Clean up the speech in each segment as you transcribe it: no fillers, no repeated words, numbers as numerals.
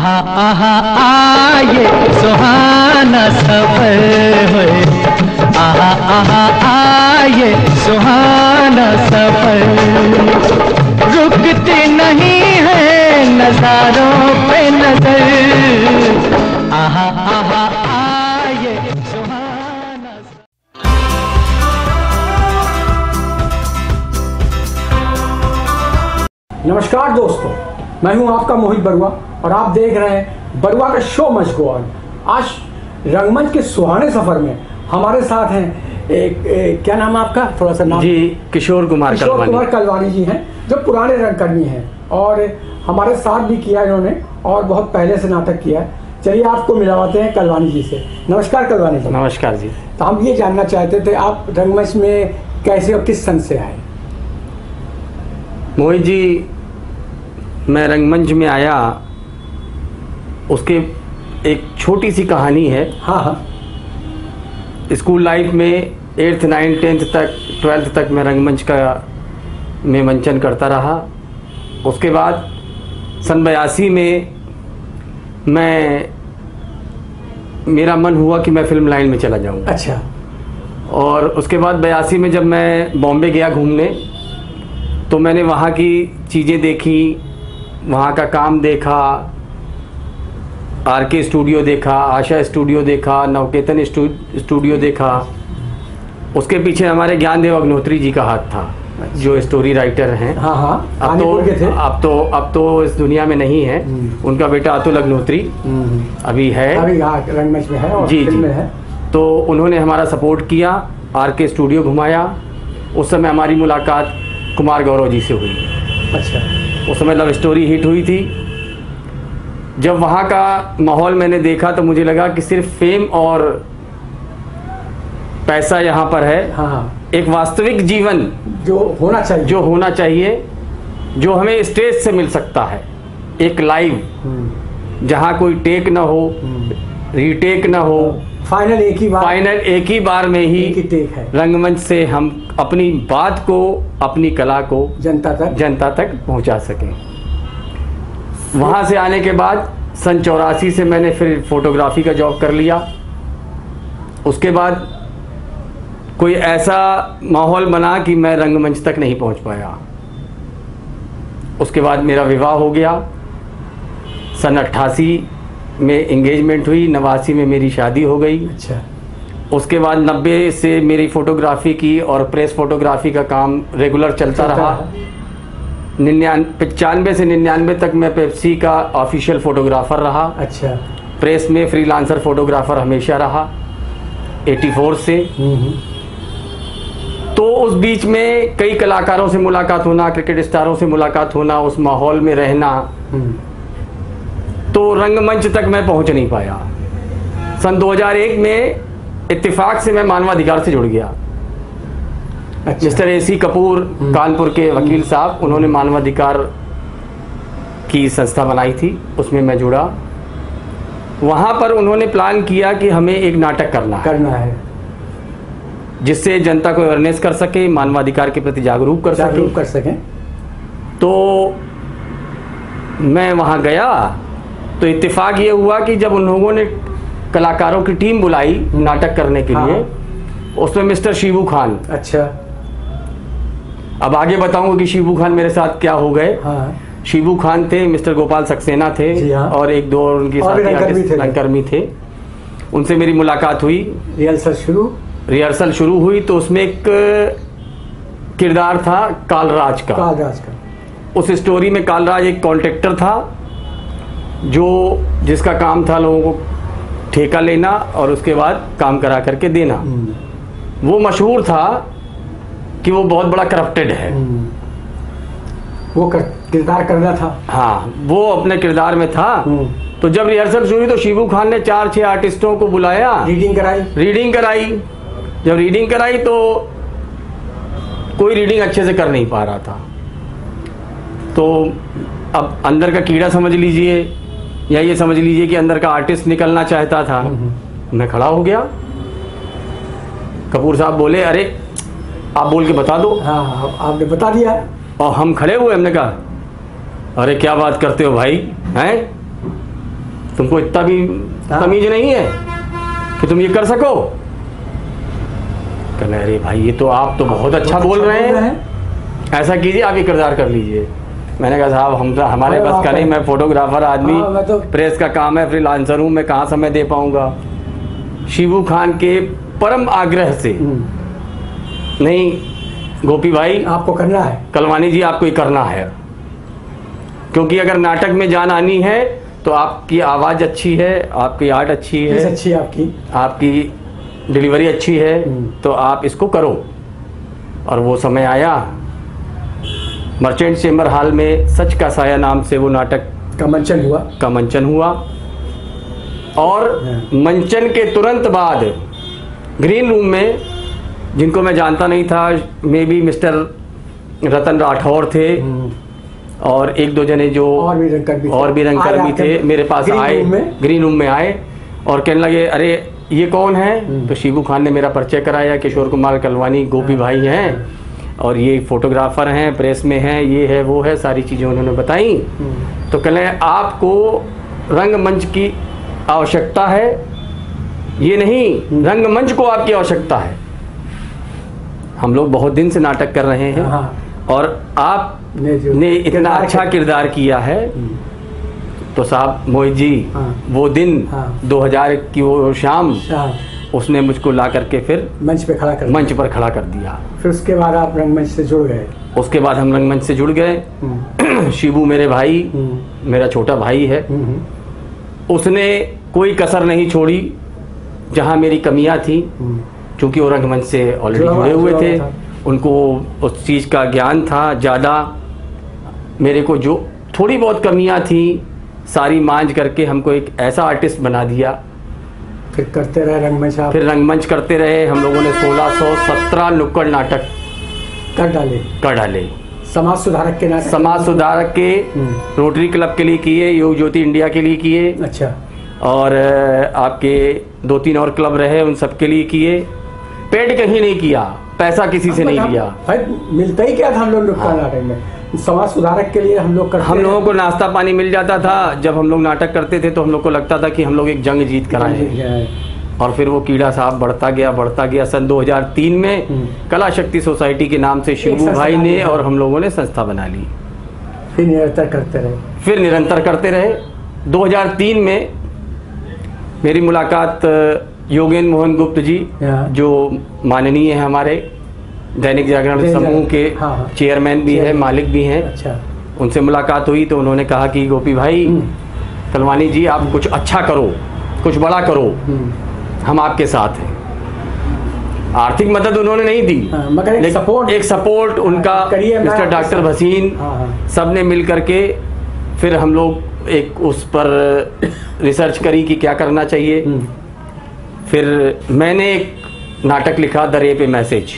आहा आहा आये सुहाना सफर है, आहा आहा आये सुहाना सफर, रुकती नहीं है नजारों पे नजर, आहा आहा आये सुहाना सफर। नमस्कार दोस्तों, मैं हूं आपका मोहित बरुआ और आप देख रहे हैं बरुआ का शो मच गो ऑन। आज रंगमंच के सुहाने सफर में हमारे साथ हैं क्या नाम है आपका? थोड़ा सा नाम जी। किशोर कुमार कलवानी जी हैं, जो पुराने रंगकर्मी हैं और हमारे साथ भी किया इन्होंने और बहुत पहले से नाटक किया है। चलिए आपको मिलवाते हैं कलवानी जी से। नमस्कार कलवानी जी। नमस्कार जी। तो हम ये जानना चाहते थे आप रंगमंच में कैसे और किस सन से आए? मोहित जी, मैं रंगमंच में आया, उसके एक छोटी सी कहानी है। हाँ हाँ। स्कूल लाइफ में 8th 9th 10th तक 12th तक मैं रंगमंच में मंचन करता रहा। उसके बाद सन 82 में मेरा मन हुआ कि मैं फिल्म लाइन में चला जाऊँ। अच्छा। और उसके बाद 82 में जब मैं बॉम्बे गया घूमने, तो मैंने वहाँ की चीज़ें देखी, वहाँ का काम देखा, RK स्टूडियो देखा, आशा स्टूडियो देखा, नवकेतन स्टूडियो देखा। उसके पीछे हमारे ज्ञानदेव अग्नोत्री जी का हाथ था, जो स्टोरी राइटर हैं। हाँ हाँ। अब तो इस दुनिया में नहीं है। उनका बेटा अतुल अग्नोत्री अभी है, अभी रंगमंच में है और जी फिल्म जी में है। तो उन्होंने हमारा सपोर्ट किया, RK स्टूडियो घुमाया। उस समय हमारी मुलाकात कुमार गौरव जी से हुई। अच्छा। उस समय लव स्टोरी हिट हुई थी। जब वहाँ का माहौल मैंने देखा तो मुझे लगा कि सिर्फ फेम और पैसा यहाँ पर है। हाँ। एक वास्तविक जीवन जो होना चाहिए, जो हमें स्टेज से मिल सकता है, एक लाइव, जहाँ कोई टेक ना हो, रीटेक ना हो, फाइनल एक ही बार में ही टेक है। रंगमंच से हम अपनी बात को, अपनी कला को जनता तक पहुंचा सकें। वहां से आने के बाद सन 84 से मैंने फिर फोटोग्राफी का जॉब कर लिया। उसके बाद कोई ऐसा माहौल बना कि मैं रंगमंच तक नहीं पहुंच पाया। उसके बाद मेरा विवाह हो गया। सन 88 में एंगेजमेंट हुई, 89 में मेरी शादी हो गई। अच्छा। उसके बाद 90 से मेरी फोटोग्राफी की और प्रेस फोटोग्राफी का काम रेगुलर चलता रहा। 95 से 99 तक मैं पेप्सी का ऑफिशियल फोटोग्राफर रहा। अच्छा। प्रेस में फ्रीलांसर फोटोग्राफर हमेशा रहा 84 से। तो उस बीच में कई कलाकारों से मुलाकात होना, क्रिकेट स्टारों से मुलाकात होना, उस माहौल में रहना, तो रंगमंच तक मैं पहुंच नहीं पाया। सन 2001 में इत्तेफाक से मैं मानवाधिकार से जुड़ गया। अच्छा। मिस्टर AC कपूर, कानपुर के वकील साहब, उन्होंने मानवाधिकार की संस्था बनाई थी, उसमें मैं जुड़ा। वहाँ पर उन्होंने प्लान किया कि हमें एक नाटक करना है जिससे जनता को अवेयरनेस कर सके, मानवाधिकार के प्रति जागरूक कर सके। तो मैं वहाँ गया तो इत्तेफाक ये हुआ कि जब उन लोगों ने कलाकारों की टीम बुलाई नाटक करने के लिए, उसमें मिस्टर शिबू खान। अच्छा। अब आगे बताऊंगा कि शिबू खान मेरे साथ क्या हो गए। शिबू खान थे, मिस्टर गोपाल सक्सेना थे, और एक दो उनके साथी रंगकर्मी थे। उनसे मेरी मुलाकात हुई, रिहर्सल शुरू हुई। तो उसमें एक किरदार था कालराज का। उस स्टोरी में कालराज एक कॉन्ट्रैक्टर था जिसका काम था लोगों को ठेका लेना और उसके बाद काम करा करके देना। वो मशहूर था कि वो बहुत बड़ा करप्टेड है। वो किरदार करना था। हाँ, वो अपने किरदार में था। तो जब रिहर्सल शुरू हुई तो शिबू खान ने 4-6 आर्टिस्टों को बुलाया, रीडिंग कराई। जब रीडिंग कराई तो कोई रीडिंग अच्छे से कर नहीं पा रहा था। तो अब अंदर का कीड़ा समझ लीजिए या ये समझ लीजिए कि अंदर का आर्टिस्ट निकलना चाहता था। मैं खड़ा हो गया। कपूर साहब बोले, अरे आप बोल के बता दो। हाँ, आपने बता दिया। और हम खड़े हुए, हमने कहा अरे क्या बात करते हो भाई, हैं? तुमको इतना भी तमीज नहीं है कि तुम ये कर सको? कहना अरे भाई ये तो आप तो बहुत अच्छा बोल रहे हैं, ऐसा कीजिए आप ये किरदार कर लीजिए। मैंने कहा साहब हम हमारे बस का नहीं, मैं फोटोग्राफर आदमी, प्रेस का काम है, फ्रीलांसर हूँ, मैं कहाँ समय दे पाऊंगा। शिबू खान के परम आग्रह से, नहीं गोपी भाई आपको करना है, कलवानी जी आपको ये करना है, क्योंकि अगर नाटक में जान आनी है तो आपकी आवाज़ अच्छी है, आपकी आर्ट अच्छी है, अच्छी आपकी डिलीवरी अच्छी है, तो आप इसको करो। और वो समय आया, मर्चेंट चेंबर हॉल में सच का साया नाम से वो नाटक का मंचन हुआ। और मंचन के तुरंत बाद ग्रीन रूम में, जिनको मैं जानता नहीं था, मे बी मिस्टर रतन राठौर थे और एक दो जने जो और भी रंगकर भी थे, मेरे पास आए, ग्रीन रूम में आए और कहने लगे अरे ये कौन है? तो शिबू खान ने मेरा परिचय कराया, किशोर कुमार कलवानी गोपी भाई हैं और ये फोटोग्राफर हैं, प्रेस में हैं, ये है वो है, सारी चीज़ें उन्होंने बताई। तो कहने आपको रंगमंच की आवश्यकता है, ये नहीं रंगमंच को आपकी आवश्यकता है। हम लोग बहुत दिन से नाटक कर रहे हैं और आपने इतना अच्छा किरदार किया है, तो साहब मोहित जी वो दिन 2000 की वो शाम उसने मुझको ला करके फिर मंच पर खड़ा कर दिया। फिर उसके बाद आप रंगमंच से जुड़ गए? उसके बाद हम रंगमंच से जुड़ गए। शिबू मेरे भाई, मेरा छोटा भाई है, उसने कोई कसर नहीं छोड़ी जहां मेरी कमियां थी, क्योंकि वो रंगमंच से ऑलरेडी जुड़े हुए थे, उनको उस चीज़ का ज्ञान था ज़्यादा। मेरे को जो थोड़ी बहुत कमियां थी सारी मांझ करके हमको एक ऐसा आर्टिस्ट बना दिया। फिर करते रहे रंगमंच आप? फिर रंगमंच करते रहे। हम लोगों ने 1617 नुक्कड़ नाटक कर डाले। समाज सुधारक के नाटक? समाज सुधारक के रोटरी क्लब के लिए किए, योग ज्योति इंडिया के लिए किए। अच्छा। और आपके 2-3 और क्लब रहे, उन सब के लिए किए। पेड कहीं नहीं किया, पैसा किसी से नहीं लिया। भाई मिलता ही क्या था हम लोग नुक्कड़ नाटक में? समाज सुधारक के लिए हम लोगों को नाश्ता पानी मिल जाता था। जब हम लोग नाटक करते थे तो हम लोग को लगता था कि हम लोग एक जंग जीत कर आए हैं। और फिर वो कीड़ा साहब बढ़ता गया। सन 2003 में कला शक्ति सोसाइटी के नाम से शिबू भाई ने और हम लोगों ने संस्था बना ली। फिर निरंतर करते रहे। 2003 में मेरी मुलाकात योगेंद्र मोहन गुप्त जी, जो माननीय है हमारे दैनिक जागरण समूह के चेयरमैन भी है, मालिक भी हैं। अच्छा। उनसे मुलाकात हुई तो उन्होंने कहा कि गोपी भाई कलवानी जी आप कुछ अच्छा करो, कुछ बड़ा करो, हम आपके साथ हैं। आर्थिक मदद उन्होंने नहीं दी, मगर एक सपोर्ट उनका मिस्टर डॉक्टर भसीन सब ने मिल करके फिर हम लोग एक उस पर रिसर्च करी कि क्या करना चाहिए। फिर मैंने एक नाटक लिखा, द रेप ए मैसेज।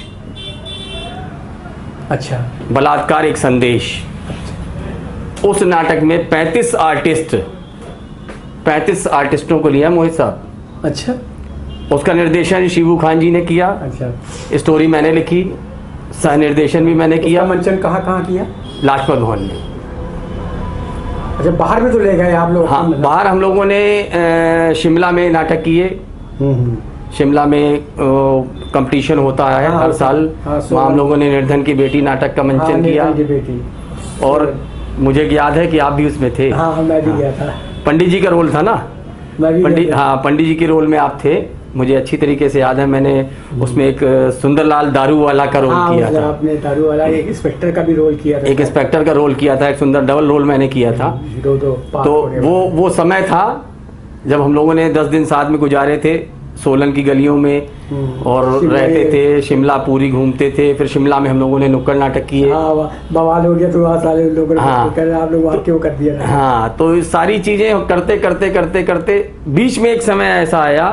अच्छा। बलात्कार एक संदेश। उस नाटक में 35 आर्टिस्टों को लिया मोहित साहब। अच्छा। उसका निर्देशन शिबू खान जी ने किया। अच्छा। स्टोरी मैंने लिखी, सह निर्देशन भी मैंने किया। मंचन कहाँ किया? लाजपत भवन में। अच्छा, बाहर में तो ले गए आप लोग? हाँ, बाहर हम लोगों ने शिमला में नाटक किए। शिमला में कंपटीशन होता है हर साल, वहाँ हम लोगों ने निर्धन की बेटी नाटक का मंचन किया। और मुझे याद है कि आप भी उसमें थे। हाँ, मैं भी गया था। पंडित जी का रोल था ना? पंडित जी के रोल में आप थे, मुझे अच्छी तरीके से याद है। मैंने उसमें एक सुंदरलाल दारू वाला का रोल किया था। आपने दारू वाला, एक इंस्पेक्टर का भी रोल किया था। एक इंस्पेक्टर का रोल किया था, एक सुंदर डबल रोल मैंने किया था। तो वो समय था जब हम लोगों ने 10 दिन साथ में गुजारे थे, सोलन की गलियों में और रहते थे, शिमला पूरी घूमते थे। फिर शिमला में हम लोगों ने नुक्कड़ नाटक किए। बवाल हो गया तो वहाँ सारे लोगों ने आप लोग वहाँ क्यों कर दिया? हाँ, तो ये सारी चीजें करते बीच में एक समय ऐसा आया,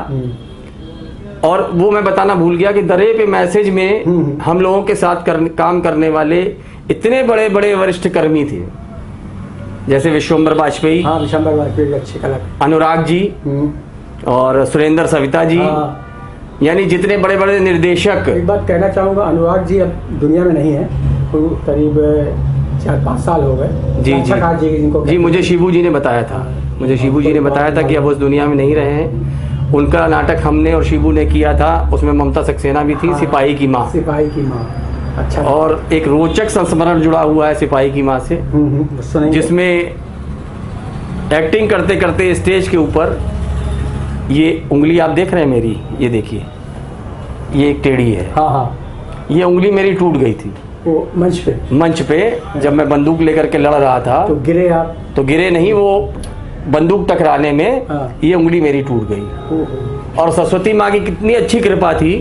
और वो मैं बताना भूल गया कि द रेप ए मैसेज में हम लोगों के साथ काम करने वाले इतने बड़े बड़े वरिष्ठ कर्मी थे, जैसे विश्वम्बर वाजपेयी, अच्छे कलाकार, अनुराग जी और सुरेंद्र सविता जी, यानी जितने बड़े बड़े निर्देशक। एक बात कहना चाहूँगा, अनुराग जी अब दुनिया में नहीं है, करीब 4-5 साल हो गए। जी अच्छा जी जिनको जी, मुझे शिबू जी ने बताया था, मुझे शिबू जी ने बताया था कि अब उस दुनिया में नहीं रहे हैं। उनका नाटक हमने और शिबू ने किया था, उसमें ममता सक्सेना भी थी, सिपाही की माँ। सिपाही की माँ, अच्छा। और एक रोचक संस्मरण जुड़ा हुआ है सिपाही की माँ से, जिसमें एक्टिंग करते करते स्टेज के ऊपर, ये उंगली आप देख रहे हैं मेरी, ये देखिए, ये एक टेढ़ी है। हाँ हाँ, ये उंगली मेरी टूट गई थी वो मंच पे जब मैं बंदूक लेकर के लड़ रहा था। तो गिरे आप? तो गिरे नहीं, वो बंदूक टकराने में ये उंगली मेरी टूट गई। और सरस्वती माँ की कितनी अच्छी कृपा थी,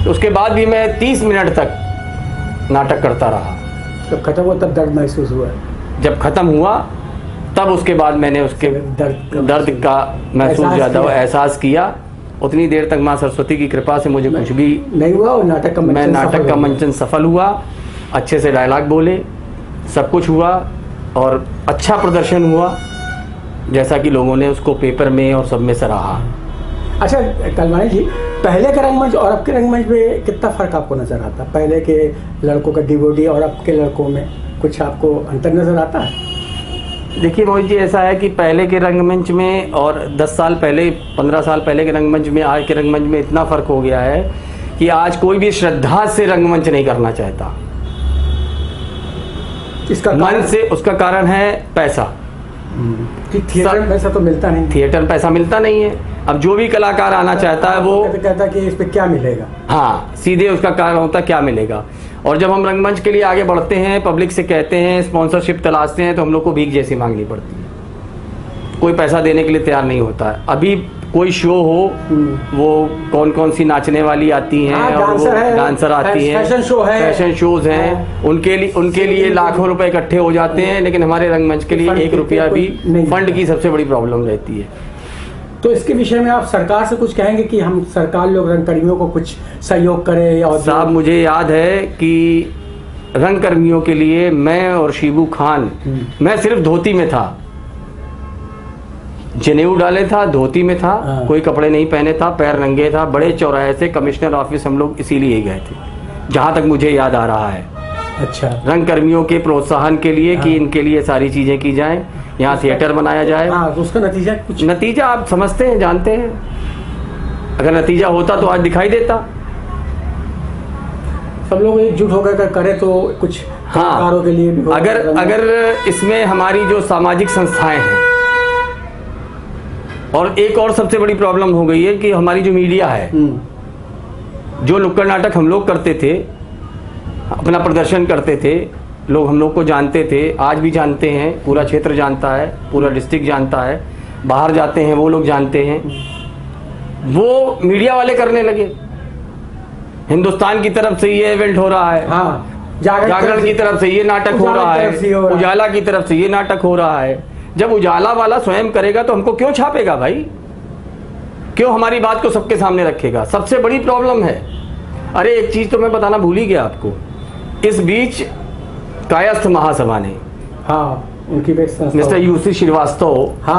तो उसके बाद भी मैं 30 मिनट तक नाटक करता रहा। जब खत्म हुआ तब दर्द महसूस हुआ? जब खत्म हुआ तब उसके बाद मैंने उसके दर्द का महसूस ज़्यादा एहसास किया। उतनी देर तक माँ सरस्वती की कृपा से मुझे कुछ भी नहीं हुआ और नाटक का मंचन सफल हुआ। अच्छे से डायलॉग बोले, सब कुछ हुआ और अच्छा प्रदर्शन हुआ, जैसा कि लोगों ने उसको पेपर में और सब में सराहा। अच्छा कलवाणी जी, पहले के रंगमंच और अब के रंगमंच में कितना फ़र्क आपको नज़र आता? पहले के लड़कों का डिवोटी और अब के लड़कों में कुछ आपको अंतर नज़र आता है? देखिए मोहित जी, ऐसा है कि पहले के रंगमंच में और 10 साल पहले, 15 साल पहले के रंगमंच में आज के रंगमंच में इतना फ़र्क हो गया है कि आज कोई भी श्रद्धा से रंगमंच नहीं करना चाहता, इसका मन से। उसका कारण है पैसा। थिएटर में पैसा तो मिलता नहीं, थिएटर में पैसा मिलता नहीं है। अब जो भी कलाकार आना चाहता है वो कहता है कि इस पे क्या मिलेगा। हाँ, सीधे उसका कारण होता है क्या मिलेगा। और जब हम रंगमंच के लिए आगे बढ़ते हैं, पब्लिक से कहते हैं, स्पॉन्सरशिप तलाशते हैं, तो हम लोग को भीख जैसी मांगनी पड़ती है। कोई पैसा देने के लिए तैयार नहीं होता है। अभी कोई शो हो, वो कौन कौन सी नाचने वाली आती हैं, और वो डांसर आती हैं, फैशन शोज हैं, उनके लिए लाखों रुपए इकट्ठे हो जाते हैं, लेकिन हमारे रंगमंच के लिए 1 रुपया भी फंड की सबसे बड़ी प्रॉब्लम रहती है। तो इसके विषय में आप सरकार से कुछ कहेंगे कि हम सरकार लोग रंगकर्मियों को कुछ सहयोग करें? और साहब, मुझे याद है कि रंगकर्मियों के लिए मैं और शिबू खान, मैं सिर्फ धोती में था, जनेऊ डाले था, धोती में था, कोई कपड़े नहीं पहने था, पैर नंगे था, बड़े चौराहे से कमिश्नर ऑफिस हम लोग इसीलिए गए थे, जहां तक मुझे याद आ रहा है। अच्छा, रंगकर्मियों के प्रोत्साहन के लिए कि इनके लिए सारी चीजें की जाएं, यहाँ थिएटर बनाया जाए। तो उसका नतीजा कुछ? नतीजा आप समझते हैं, जानते हैं। अगर नतीजा होता तो आज दिखाई देता। सब लोग एकजुट होकर करे तो कुछ कलाकारों के लिए भी। अगर इसमें हमारी जो सामाजिक संस्थाएं हैं, और एक और सबसे बड़ी प्रॉब्लम हो गई है कि हमारी जो मीडिया है, जो नुक्कड़ नाटक हम लोग करते थे, अपना प्रदर्शन करते थे, लोग हम लोग को जानते थे, आज भी जानते हैं, पूरा क्षेत्र जानता है, पूरा डिस्ट्रिक्ट जानता है, बाहर जाते हैं वो लोग जानते हैं, वो मीडिया वाले करने लगे। हिंदुस्तान की तरफ से ये इवेंट हो रहा है, जागरण की तरफ से ये नाटक हो रहा है, उजाला की तरफ से ये नाटक हो रहा है। जब उजाला वाला स्वयं करेगा तो हमको क्यों छापेगा भाई? क्यों हमारी बात को सबके सामने रखेगा? सबसे बड़ी प्रॉब्लम है। अरे एक चीज तो मैं बताना भूल ही गया आपको। इस बीच कायस्थ महासभा ने, उनकी mister UC Srivastava,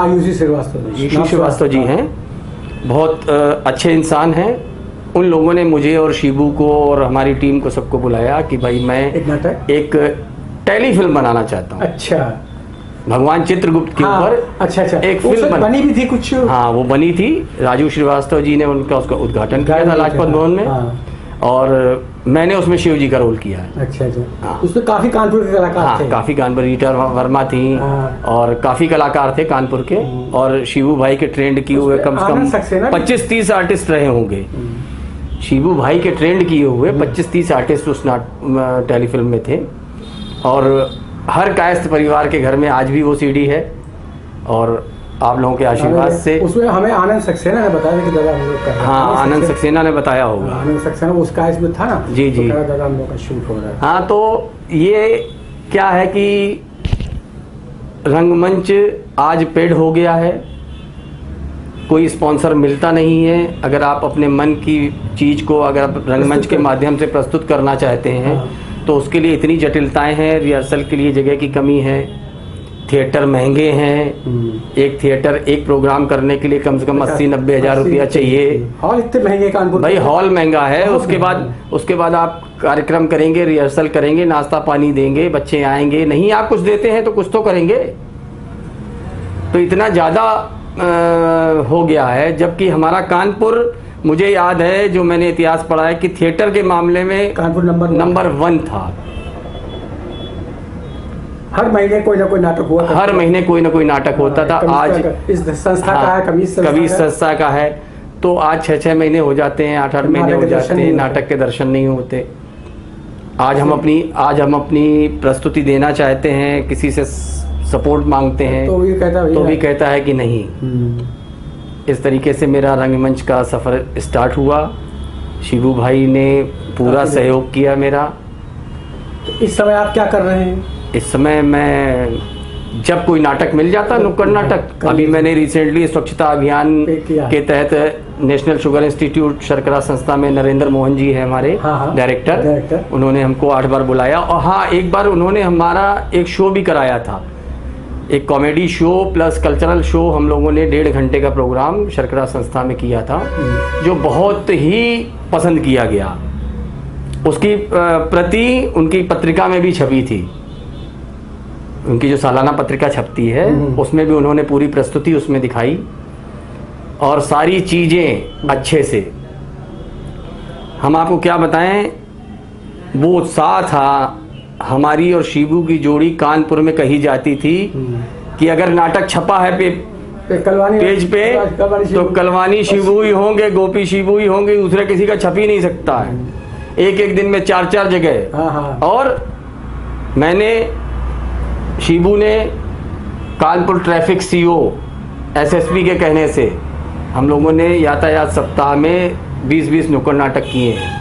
UC Srivastava ji हैं, बहुत अच्छे इंसान हैं। उन लोगों ने मुझे और शिबू को और हमारी टीम को सबको बुलाया कि भाई मैं एक टेलीफिल्म बनाना चाहता हूँ। अच्छा, भगवान चित्रगुप्त के ऊपर। अच्छा, एक फिल्म बनी भी थी कुछ? हाँ, वो बनी थी। राजू श्रीवास्तव जी ने उसका उद्घाटन किया था लाजपत भवन में, और मैंने उसमें शिव जी का रोल किया है। अच्छा, हाँ। उसमें काफी कानपुर के कलाकार थे। काफी कानपुर, रीटा वर्मा थी, और काफी कलाकार थे कानपुर के, और शिबू भाई के ट्रेंड किए हुए कम से कम 25-30 आर्टिस्ट रहे होंगे। शिबू भाई के ट्रेंड किए हुए 25-30 आर्टिस्ट उस टेलीफिल्म में थे। और हर कायस्थ परिवार के घर में आज भी वो सीडी है, और आप लोगों के आशीर्वाद से उसमें हमें आनंद सक्सेना ने बताया कि दादा हम लोग कर रहे हैं। हाँ, आनंद सक्सेना ने बताया होगा। आनंद सक्सेना उस कायस्थ में था ना। जी जी, तो दादा हम लोग का शूट हो रहा है। हाँ, तो ये क्या है कि रंगमंच आज पेड हो गया है, कोई स्पॉन्सर मिलता नहीं है। अगर आप अपने मन की चीज को अगर आप रंगमंच के माध्यम से प्रस्तुत करना चाहते हैं, तो उसके लिए इतनी जटिलताएं हैं। रिहर्सल के लिए जगह की कमी है, थिएटर महंगे हैं। एक थिएटर एक प्रोग्राम करने के लिए कम से कम 80-90 हज़ार रुपया चाहिए। हॉल इतने महंगे कानपुर भाई, हॉल महंगा है। उसके बाद आप कार्यक्रम करेंगे, रिहर्सल करेंगे, नाश्ता पानी देंगे, बच्चे आएंगे, नहीं आप कुछ देते हैं तो कुछ तो करेंगे। तो इतना ज़्यादा हो गया है। जबकि हमारा कानपुर, मुझे याद है जो मैंने इतिहास पढ़ा है कि थिएटर के मामले में कानपुर नंबर 1 था। हर महीने कोई ना कोई नाटक हुआ, हर महीने कोई ना कोई नाटक होता था। आज इस संस्था का है, कवि संस्था का है, तो आज 6-6 महीने हो जाते हैं, 8-8 महीने हो जाते हैं, नाटक के दर्शन नहीं होते। आज हम अपनी प्रस्तुति देना चाहते हैं, किसी से सपोर्ट मांगते हैं तो भी कहता है कि नहीं। इस तरीके से मेरा रंगमंच का सफ़र स्टार्ट हुआ। शिबू भाई ने पूरा सहयोग किया मेरा। तो इस समय आप क्या कर रहे हैं? इस समय मैं जब कोई नाटक मिल जाता, नुक्कड़ नाटक, अभी मैंने रिसेंटली स्वच्छता अभियान के तहत नेशनल शुगर इंस्टीट्यूट शर्करा संस्था में नरेंद्र मोहन जी है हमारे डायरेक्टर, उन्होंने हमको 8 बार बुलाया। और हाँ, एक बार उन्होंने हमारा एक शो भी कराया था, एक comedy show plus cultural show. हम लोगों ने 1.5 घंटे का प्रोग्राम शर्करा संस्था में किया था, जो बहुत ही पसंद किया गया। उसकी प्रति उनकी पत्रिका में भी छपी थी। उनकी जो सालाना पत्रिका छपती है उसमें भी उन्होंने पूरी प्रस्तुति उसमें दिखाई, और सारी चीज़ें अच्छे से। हम आपको क्या बताएं, वो उत्साह था। हमारी और शिबू की जोड़ी कानपुर में कही जाती थी कि अगर नाटक छपा है पेज पे तो कलवानी शिबू ही होंगे, गोपी शिबू ही होंगे, दूसरे किसी का छप ही नहीं सकता है। एक दिन में 4-4 जगह। और मैंने, शिबू ने कानपुर ट्रैफिक CO SSP के कहने से हम लोगों ने यातायात सप्ताह में 20-20 नुक्कड़ नाटक किए हैं।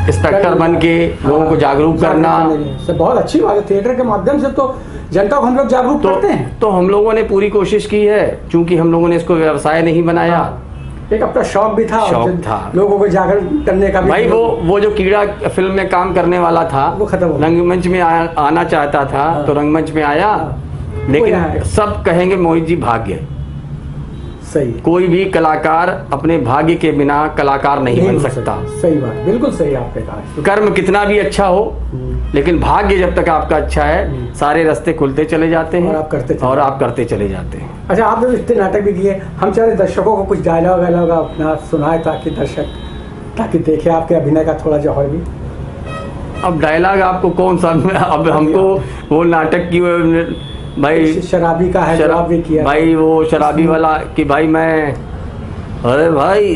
इंस्पेक्टर बन के लोगों को जागरूक करना बहुत अच्छी बात है। थिएटर के माध्यम से तो जनता को हम लोग जागरूक करते हैं। तो हम लोगों ने पूरी कोशिश की है, क्योंकि हम लोगों ने इसको व्यवसाय नहीं बनाया। एक अपना शौक भी था, था लोगों को जागरूक करने का भी। भाई, वो जो कीड़ा फिल्म में काम करने वाला था, वो खत्म हो गया। रंगमंच में आना चाहता था, तो रंगमंच में आया। लेकिन सब कहेंगे मोहित जी भाग्य। सही। कोई भी कलाकार अपने भाग्य के बिना कलाकार नहीं बन सकता। सही बात, बिल्कुल सही आपने कहा। कर्म कितना भी अच्छा हो, लेकिन भाग्य जब तक आपका अच्छा है, सारे रास्ते खुलते चले जाते हैं और आप करते चले जाते हैं। अच्छा, आपने इतने नाटक भी किए, हम चाहे दर्शकों को कुछ डायलॉग अपना सुनाए ताकि देखे आपके अभिनय का थोड़ा जौहर भी। अब डायलॉग आपको कौन सा, अब हमको वो नाटक की भाई शराबी का है, शराब भी किया भाई, वो शराबी वाला कि भाई मैं, अरे भाई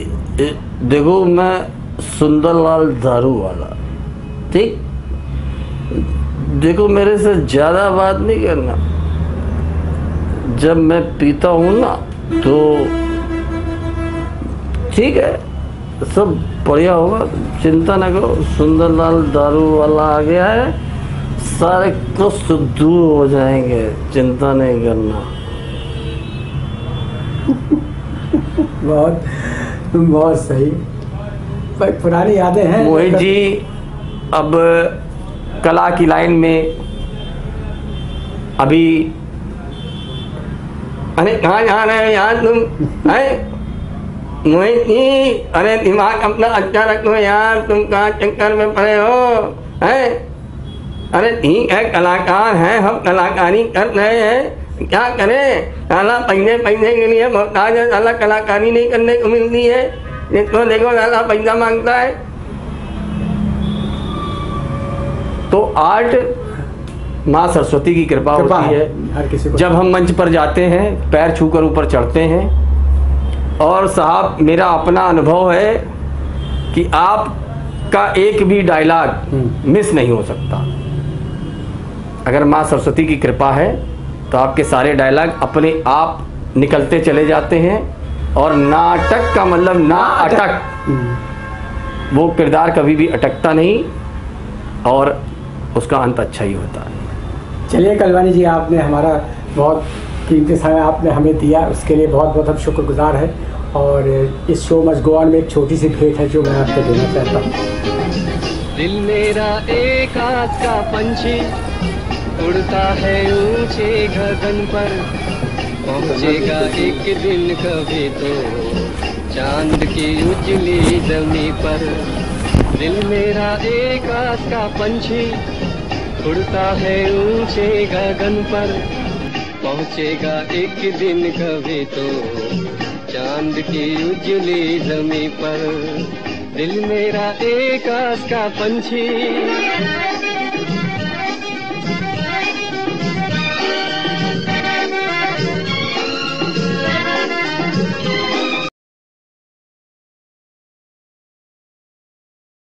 देखो मैं सुंदरलाल दारू वाला, ठीक, देखो मेरे से ज़्यादा बात नहीं करना, जब मैं पीता हूँ ना तो ठीक है, सब बढ़िया होगा, चिंता ना करो। सुंदरलाल दारू वाला आ गया है, सारे कष्ट दूर हो जाएंगे, चिंता नहीं करना। बहुत सही। पुरानी यादें हैं मोहित जी। अब कला की लाइन में अभी, अरे कहाँ जा रहे हैं यार तुम? मोहित जी, अरे दिमाग अपना अच्छा रखो यार, तुम कहाँ चक्कर में पड़े हो? हैं? अरे ठीक है, कलाकार हैं, हम कलाकारी कर रहे हैं, क्या करें? साला पैसे के लिए मोहताज है, साला कलाकारी नहीं करने को मिलती है। देखो साला पैसा मांगता है। तो आर्ट माँ सरस्वती की कृपा होती है। हर किसी को। जब हम मंच पर जाते हैं, पैर छूकर ऊपर चढ़ते हैं, और साहब मेरा अपना अनुभव है कि आपका एक भी डायलॉग मिस नहीं हो सकता। अगर माँ सरस्वती की कृपा है तो आपके सारे डायलॉग अपने आप निकलते चले जाते हैं, और नाटक का मतलब ना अटक, वो किरदार कभी भी अटकता नहीं, और उसका अंत अच्छा ही होता है। चलिए कलवानी जी, आपने हमारा बहुत कीमती समय आपने हमें दिया, उसके लिए बहुत बहुत हम शुक्रगुजार हैं। और इस शो मस्ट गो ऑन में एक छोटी सी भेंट है जो मैं आपको देना चाहता हूँ। दिल मेरा एक आग का पंछी उड़ता है ऊंचे गगन पर, पहुंचेगा एक दिन कभी तो चांद की उजली जमी पर। दिल मेरा एक आस का पंछी, उड़ता है ऊंचे गगन पर, पहुंचेगा एक दिन कभी तो चांद की उजली जमी पर। दिल मेरा एक आस का पंछी।